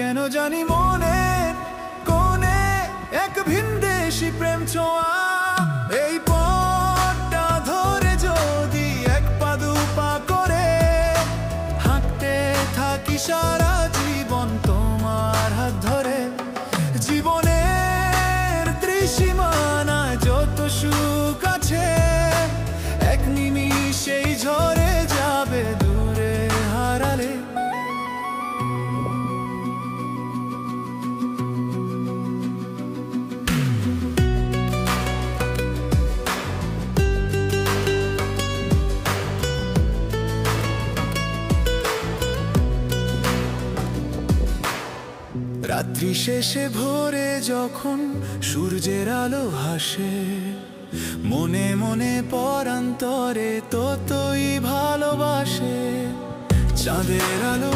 কেন জানি মনের কোণে এক ভিনদেশি প্রেম ছোঁয়া। এই পথটা ধরে যদি এক পা দু পা করে হাঁটতে থাকি সারা জীবন তোমার হাত ধরে, জীবনের ত্রিসীমানায় যত সুখ আছে এক নিমিষেই ঝরে যাবে দূরে হারালে। রাত্রি শেষে ভোরে যখন সূর্যের আলো হাসে, মনে মনে পরান্তরে ততই ভালোবাসে। চাঁদের আলো